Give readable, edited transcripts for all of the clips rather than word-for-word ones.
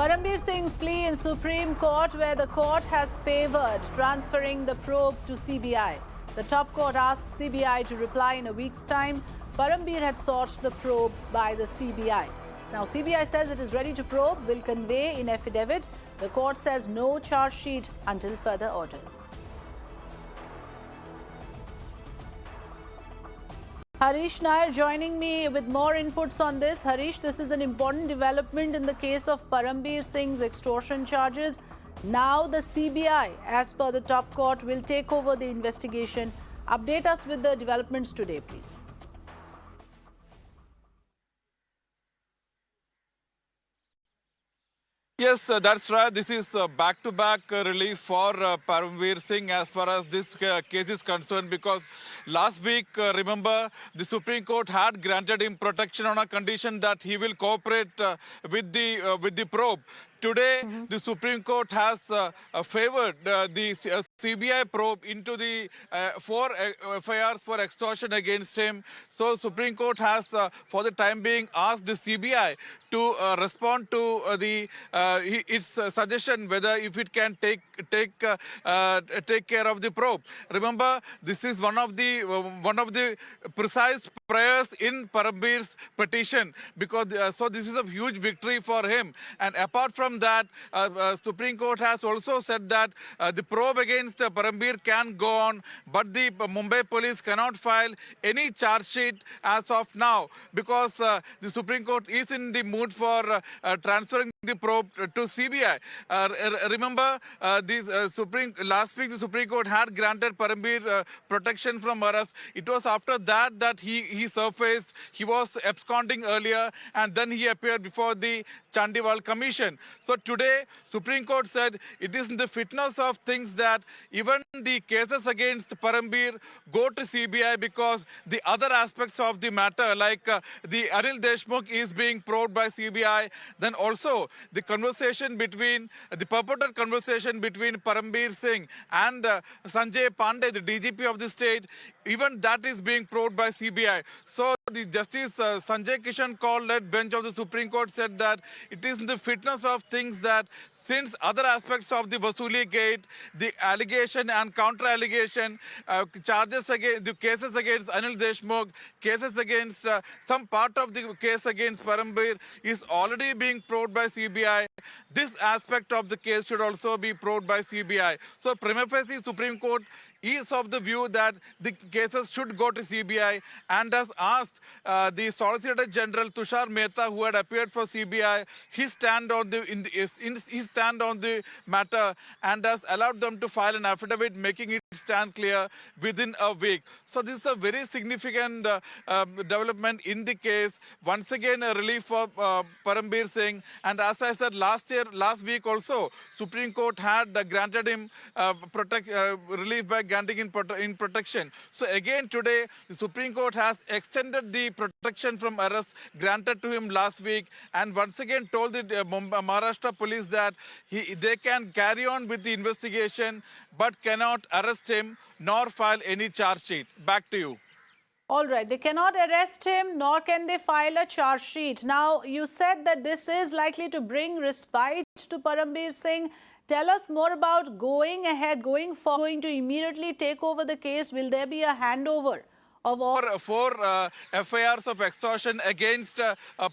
Parambir Singh's plea in Supreme Court, where the court has favoured transferring the probe to CBI. The top court asked CBI to reply in a week's time. Parambir had sought the probe by the CBI. Now, CBI says it is ready to probe, will convey in affidavit. The court says no charge sheet until further orders. Harish Nair joining me with more inputs on this. Harish, this is an important development in the case of Parambir Singh's extortion charges. Now the CBI, as per the top court, will take over the investigation. Update us with the developments today, please. Yes, that's right. This is back-to-back relief for Parambir Singh as far as this case is concerned, because last week, remember, the Supreme Court had granted him protection on a condition that he will cooperate with the probe. Today, the Supreme Court has favored the CBI probe into the 4 FIRs for extortion against him. So, Supreme Court has, for the time being, asked the CBI to respond to its suggestion whether if it can take care of the probe. Remember, this is one of the precise prayers in Parambir's petition, because so this is a huge victory for him. And apart from that, Supreme Court has also said that the probe against Parambir can go on, but the Mumbai police cannot file any charge sheet as of now, because the Supreme Court is in the mood for transferring the probe to CBI. Remember, last week the Supreme Court had granted Parambir protection from arrest. It was after that he surfaced. He was absconding earlier, and then he appeared before the Chandiwal Commission. So today, Supreme Court said it is in the fitness of things that even the cases against Parambir go to CBI, because the other aspects of the matter, like the Anil Deshmukh is being probed by CBI, then also the purported conversation between Parambir Singh and Sanjay Pandey, the DGP of the state, even that is being probed by CBI. So the Justice Sanjay Kishan Kaul-led bench of the Supreme Court said that it is in the fitness of things that, since other aspects of the Vasuli gate, the allegation and counter-allegation, charges against the cases against Anil Deshmukh, cases against some part of the case against Parambir is already being probed by CBI. This aspect of the case should also be probed by CBI. So prima facie, Supreme Court is of the view that the cases should go to CBI, and has asked the Solicitor General Tushar Mehta, who had appeared for CBI, his stand on the matter, and has allowed them to file an affidavit making it stand clear within a week. So this is a very significant development in the case. Once again, a relief for Parambir Singh. And as I said last week also, Supreme Court had granted him relief by granting in protection. So again today, the Supreme Court has extended the protection from arrest granted to him last week, and once again told the Maharashtra police that they can carry on with the investigation, but cannot arrest him nor file any charge sheet. Back to you. All right, they cannot arrest him, nor can they file a charge sheet. Now, you said that this is likely to bring respite to Parambir Singh. Tell us more about going to immediately take over the case. Will there be a handover of all? Four FIRs of extortion against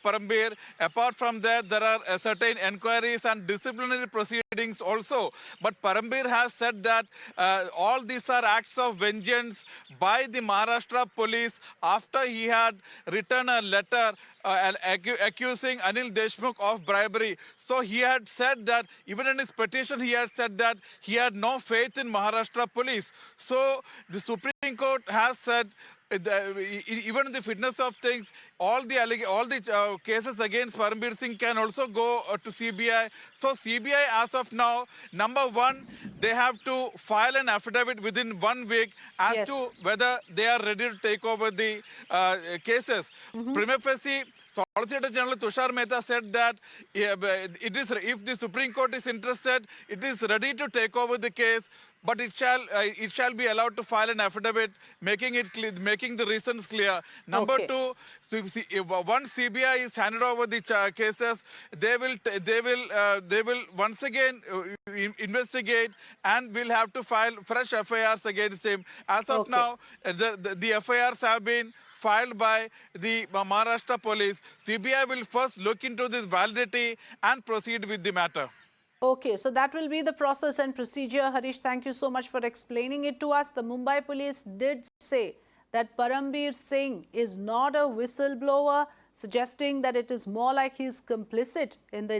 Parambir. Apart from that, there are certain enquiries and disciplinary proceedings also. But Parambir has said that all these are acts of vengeance by the Maharashtra police after he had written a letter accusing Anil Deshmukh of bribery. So he had said that, even in his petition, he had said that he had no faith in Maharashtra police. So the Supreme Court has said, even in the fitness of things, all the cases against Parambir Singh can also go to CBI. So CBI, as of now, number one, they have to file an affidavit within 1 week as to whether they are ready to take over the cases. Prima facie, Solicitor General Tushar Mehta said that if the Supreme Court is interested, it is ready to take over the case. but it shall be allowed to file an affidavit making it clear, making the reasons clear. Number Okay. two, once CBI is handed over the cases, they will once again investigate and will have to file fresh FIRs against him. As of Okay. now, the FIRs have been filed by the Maharashtra police. CBI will first look into this validity and proceed with the matter. Okay, so that will be the process and procedure. Harish, thank you so much for explaining it to us. The Mumbai police did say that Parambir Singh is not a whistleblower, suggesting that it is more like he's complicit in the